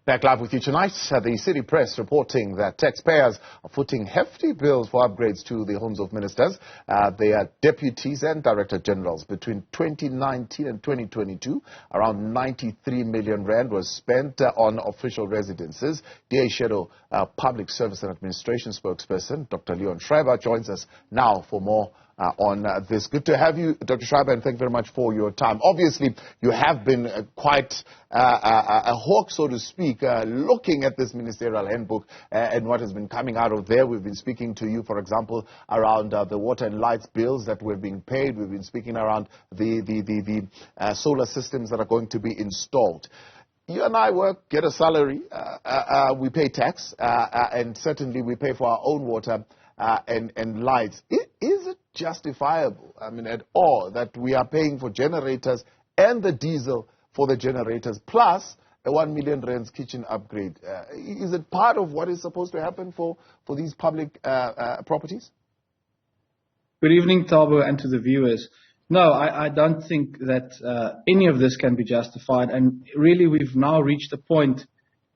Back live with you tonight. The City Press reporting that taxpayers are footing hefty bills for upgrades to the homes of ministers. They are deputies and director generals. Between 2019 and 2022, around 93 million rand was spent on official residences. DA Shadow Public Service and Administration spokesperson Dr. Schreiber joins us now for more on this. Good to have you, Dr. Schreiber, and thank you very much for your time. Obviously, you have been quite a hawk, so to speak, looking at this ministerial handbook and what has been coming out of there. We've been speaking to you, for example, around the water and lights bills that were being paid. We've been speaking around the solar systems that are going to be installed. You and I work, get a salary, we pay tax, and certainly we pay for our own water and lights. Is it justifiable, at all, that we are paying for generators and the diesel for the generators, plus a 1 million rands kitchen upgrade? Is it part of what is supposed to happen for these public properties? Good evening, Thabo, and to the viewers. No, I don't think that any of this can be justified. And really, we've now reached a point,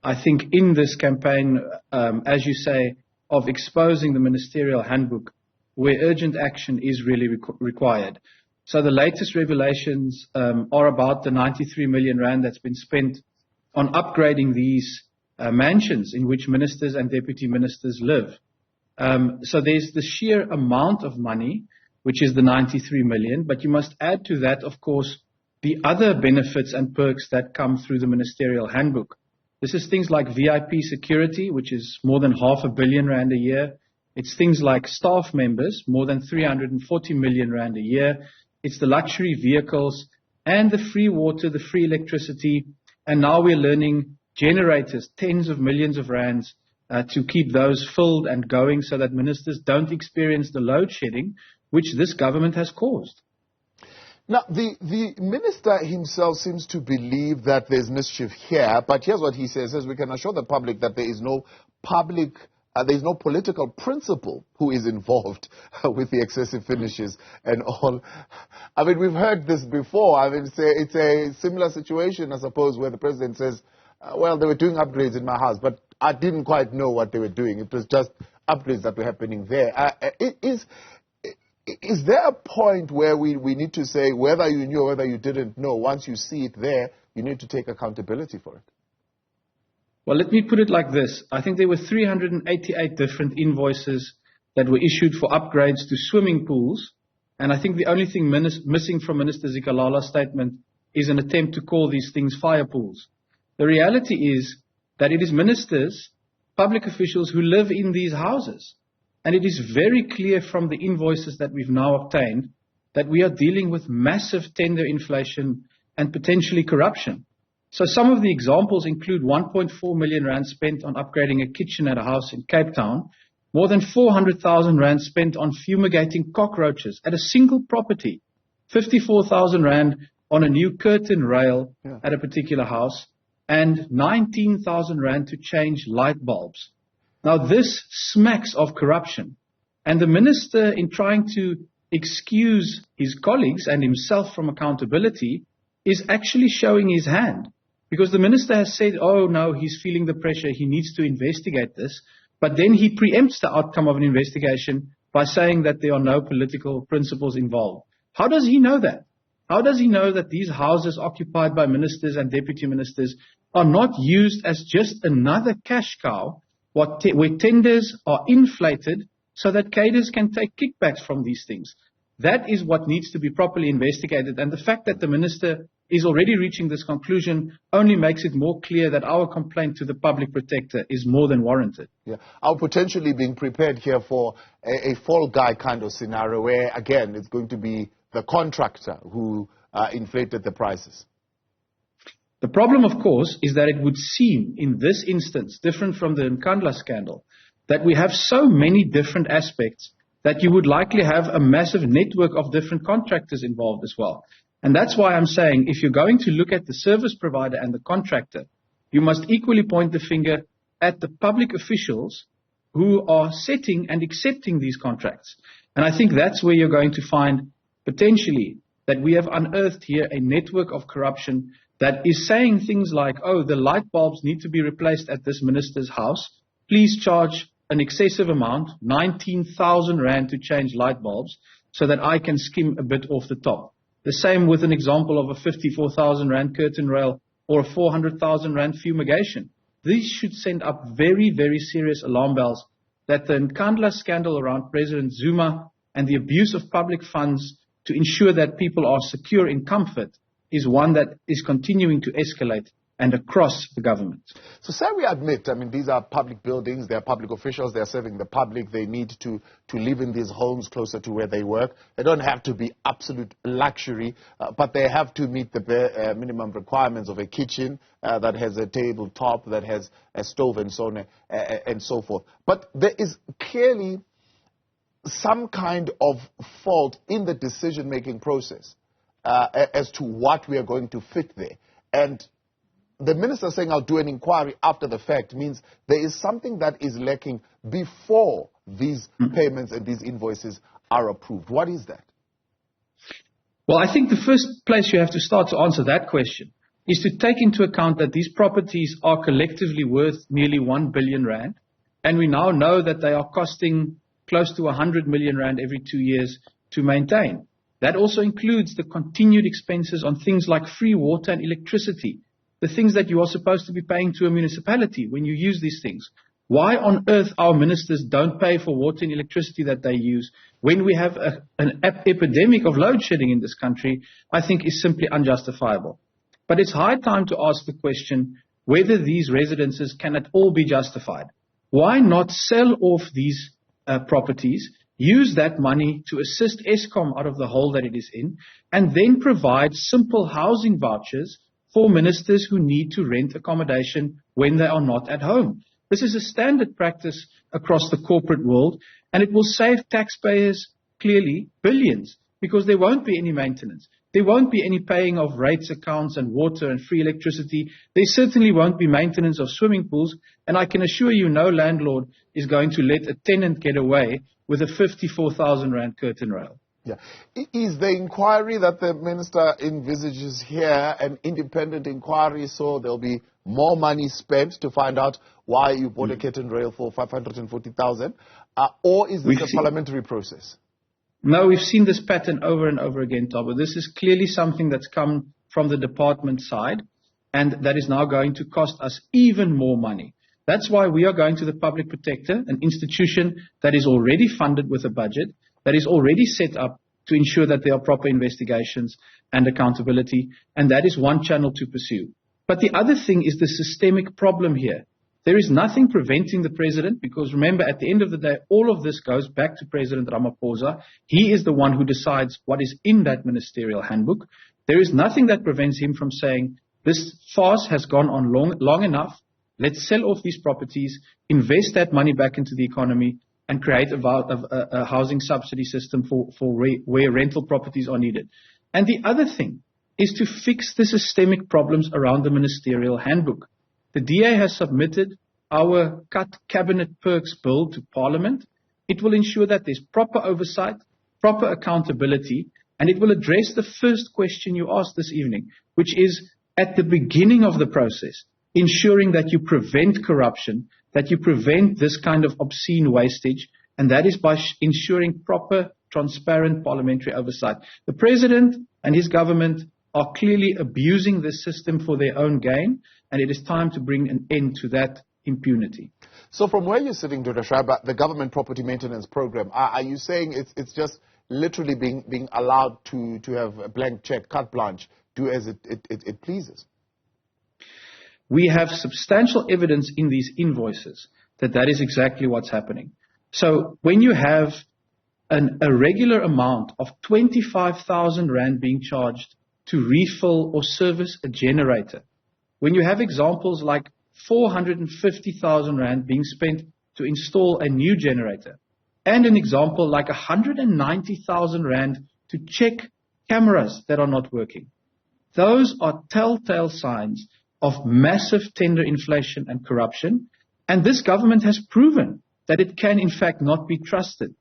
I think, in this campaign, as you say, of exposing the ministerial handbook, where urgent action is really required. So the latest revelations are about the 93 million rand that's been spent on upgrading these mansions in which ministers and deputy ministers live. So there's the sheer amount of money, which is the 93 million, but you must add to that, of course, the other benefits and perks that come through the ministerial handbook. This is things like VIP security, which is more than 500 million rand a year. It's things like staff members, more than 340 million rand a year. It's the luxury vehicles and the free water, the free electricity. And now we're learning generators, tens of millions of rands, to keep those filled and going so that ministers don't experience the load shedding which this government has caused. Now, the minister himself seems to believe that there's mischief here, but here's what he says: we can assure the public that there is no political principal who is involved with the excessive finishes and all. We've heard this before. It's a similar situation, I suppose, where the president says, well, they were doing upgrades in my house, but I didn't quite know what they were doing. It was just upgrades that were happening there. Is there a point where we need to say, whether you knew or whether you didn't know, once you see it there, you need to take accountability for it? Well, let me put it like this. I think there were 388 different invoices that were issued for upgrades to swimming pools. And I think the only thing missing from Minister Zikalala's statement is an attempt to call these things fire pools. The reality is that it is ministers, public officials who live in these houses. And it is very clear from the invoices that we've now obtained that we are dealing with massive tender inflation and potentially corruption. So some of the examples include 1.4 million rand spent on upgrading a kitchen at a house in Cape Town, more than 400,000 rand spent on fumigating cockroaches at a single property, 54,000 rand on a new curtain rail at a particular house, and 19,000 rand to change light bulbs. Now, this smacks of corruption. And the minister, in trying to excuse his colleagues and himself from accountability, is actually showing his hand. Because the minister has said, oh, no, he's feeling the pressure, he needs to investigate this. But then he preempts the outcome of an investigation by saying that there are no political principles involved. How does he know that? How does he know that these houses occupied by ministers and deputy ministers are not used as just another cash cow, where tenders are inflated so that cadres can take kickbacks from these things? That is what needs to be properly investigated. And the fact that the minister is already reaching this conclusion only makes it more clear that our complaint to the public protector is more than warranted. Yeah, are potentially being prepared here for a fall guy kind of scenario where, again, it's going to be the contractor who inflated the prices? The problem, of course, is that it would seem in this instance, different from the Nkandla scandal, that we have so many different aspects that you would likely have a massive network of different contractors involved as well. And that's why I'm saying if you're going to look at the service provider and the contractor, you must equally point the finger at the public officials who are setting and accepting these contracts. And I think that's where you're going to find potentially that we have unearthed here a network of corruption that is saying things like, oh, the light bulbs need to be replaced at this minister's house. Please charge an excessive amount, 19,000 rand to change light bulbs so that I can skim a bit off the top. The same with an example of a 54,000 rand curtain rail or a 400,000 rand fumigation. These should send up very, very serious alarm bells that the Nkandla scandal around President Zuma and the abuse of public funds to ensure that people are secure in comfort is one that is continuing to escalate and across the government. So say we admit, I mean, these are public buildings, they are public officials, they are serving the public, they need to live in these homes closer to where they work. They don't have to be absolute luxury, but they have to meet the bare, minimum requirements of a kitchen that has a tabletop, that has a stove and so on and so forth. But there is clearly some kind of fault in the decision-making process as to what we are going to fit there. And the minister saying I'll do an inquiry after the fact means there is something that is lacking before these payments and these invoices are approved. What is that? Well, I think the first place you have to start to answer that question is to take into account that these properties are collectively worth nearly 1 billion rand. And we now know that they are costing close to 100 million rand every 2 years to maintain. That also includes the continued expenses on things like free water and electricity, the things that you are supposed to be paying to a municipality when you use these things. Why on earth our ministers don't pay for water and electricity that they use when we have an epidemic of load shedding in this country, I think is simply unjustifiable. But it's high time to ask the question whether these residences can at all be justified. Why not sell off these properties, use that money to assist Eskom out of the hole that it is in, and then provide simple housing vouchers for ministers who need to rent accommodation when they are not at home. This is a standard practice across the corporate world, and it will save taxpayers, clearly, billions, because there won't be any maintenance. There won't be any paying of rates accounts and water and free electricity. There certainly won't be maintenance of swimming pools, and I can assure you no landlord is going to let a tenant get away with a 54,000 rand curtain rail. Yeah. Is the inquiry that the minister envisages here an independent inquiry, so there'll be more money spent to find out why you bought a curtain rail for 540,000, or is this a parliamentary process? No, we've seen this pattern over and over again, Thabo. This is clearly something that's come from the department side, and that is now going to cost us even more money. That's why we are going to the Public Protector, an institution that is already funded with a budget, that is already set up to ensure that there are proper investigations and accountability, and that is one channel to pursue. But the other thing is the systemic problem here. There is nothing preventing the president, because remember, at the end of the day, all of this goes back to President Ramaphosa. He is the one who decides what is in that ministerial handbook. There is nothing that prevents him from saying, this farce has gone on long enough. Let's sell off these properties, invest that money back into the economy, and create a housing subsidy system for where rental properties are needed. And the other thing is to fix the systemic problems around the ministerial handbook. The DA has submitted our cut cabinet perks bill to Parliament. It will ensure that there's proper oversight, proper accountability, and it will address the first question you asked this evening, which is at the beginning of the process, ensuring that you prevent corruption, that you prevent this kind of obscene wastage, and that is by ensuring proper, transparent parliamentary oversight. The President and his government are clearly abusing this system for their own gain, and it is time to bring an end to that impunity. So from where you're sitting, Dr. Schreiber, the government property maintenance program, are you saying it's just literally being allowed to have a blank check, carte blanche, do as it pleases? We have substantial evidence in these invoices that is exactly what's happening. So when you have a regular amount of 25,000 rand being charged to refill or service a generator, when you have examples like 450,000 rand being spent to install a new generator, and an example like 190,000 rand to check cameras that are not working, those are telltale signs of massive tender inflation and corruption, and this government has proven that it can in fact not be trusted.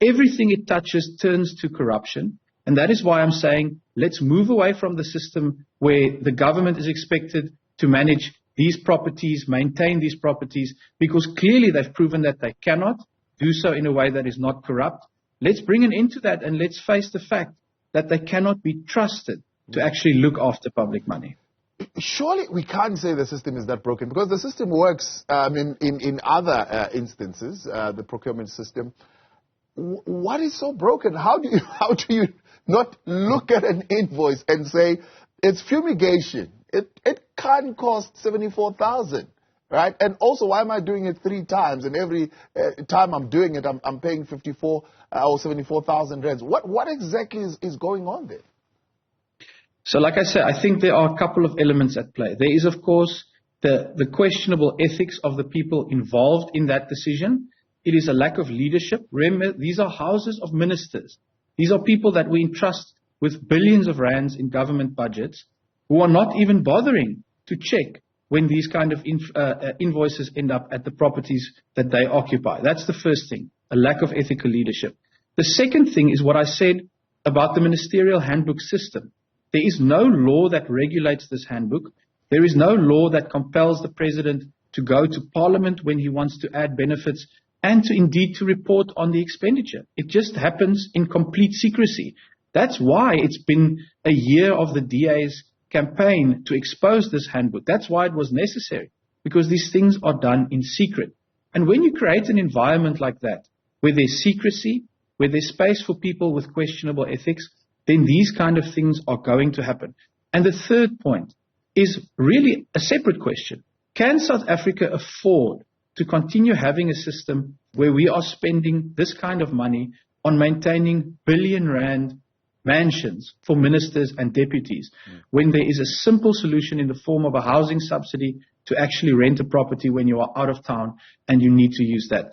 Everything it touches turns to corruption, And that is why I'm saying let's move away from the system where the government is expected to manage these properties, maintain these properties, because clearly they've proven that they cannot do so in a way that is not corrupt. Let's bring an end to that, and let's face the fact that they cannot be trusted to actually look after public money. Surely we can't say the system is that broken, because the system works in other instances, the procurement system. What is so broken? How do you not look at an invoice and say it's fumigation? It can't cost 74,000, right? And also, why am I doing it 3 times? And every time I'm doing it, I'm paying 54 or 74,000 rands. What exactly is going on there? So, like I said, I think there are a couple of elements at play. There is, of course, the questionable ethics of the people involved in that decision. It is a lack of leadership. Remember, these are houses of ministers. These are people that we entrust with billions of rands in government budgets, who are not even bothering to check when these kind of invoices end up at the properties that they occupy. That's the first thing, a lack of ethical leadership. The second thing is what I said about the ministerial handbook system. There is no law that regulates this handbook. There is no law that compels the president to go to parliament when he wants to add benefits and to indeed to report on the expenditure. It just happens in complete secrecy. That's why it's been a year of the DA's campaign to expose this handbook. That's why it was necessary, because these things are done in secret. And when you create an environment like that, where there's secrecy, where there's space for people with questionable ethics, then these kind of things are going to happen. And the third point is really a separate question. Can South Africa afford to continue having a system where we are spending this kind of money on maintaining billion-rand mansions for ministers and deputies, when there is a simple solution in the form of a housing subsidy to actually rent a property when you are out of town and you need to use that?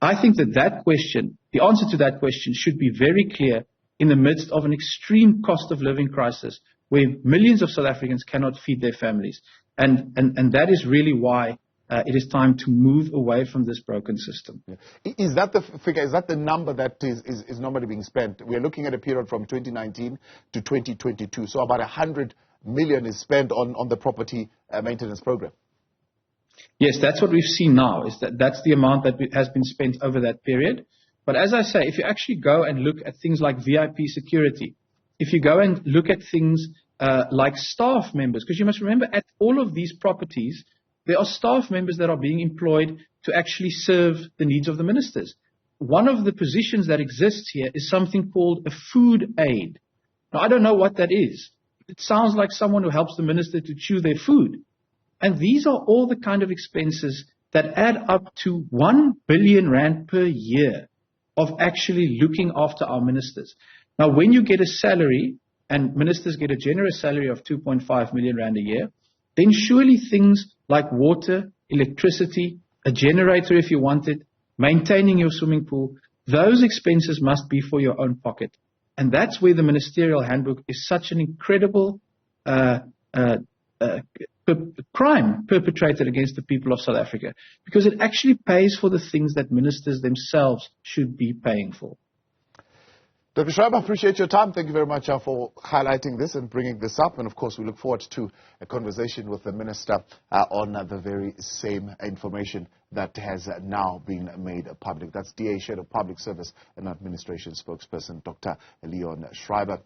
I think that question, the answer to that question should be very clear in the midst of an extreme cost of living crisis where millions of South Africans cannot feed their families. And that is really why it is time to move away from this broken system. Yeah. Is that the figure, is that the number that is normally being spent? We're looking at a period from 2019 to 2022, so about 100 million is spent on the property maintenance program. Yes, that's what we've seen now, is that's the amount that has been spent over that period. But as I say, if you actually go and look at things like VIP security, if you go and look at things like staff members, because you must remember at all of these properties, there are staff members that are being employed to actually serve the needs of the ministers. One of the positions that exists here is something called a food aide. Now, I don't know what that is. It sounds like someone who helps the minister to chew their food. And these are all the kind of expenses that add up to 1 billion rand per year of actually looking after our ministers. Now, when you get a salary, and ministers get a generous salary of 2.5 million rand a year, then surely things like water, electricity, a generator if you want it, maintaining your swimming pool, those expenses must be for your own pocket. And that's where the ministerial handbook is such an incredible crime perpetrated against the people of South Africa, because it actually pays for the things that ministers themselves should be paying for. Dr. Schreiber, I appreciate your time. Thank you very much for highlighting this and bringing this up. And, of course, we look forward to a conversation with the Minister on the very same information that has now been made public. That's DA Head of Public Service and Administration spokesperson, Dr. Leon Schreiber.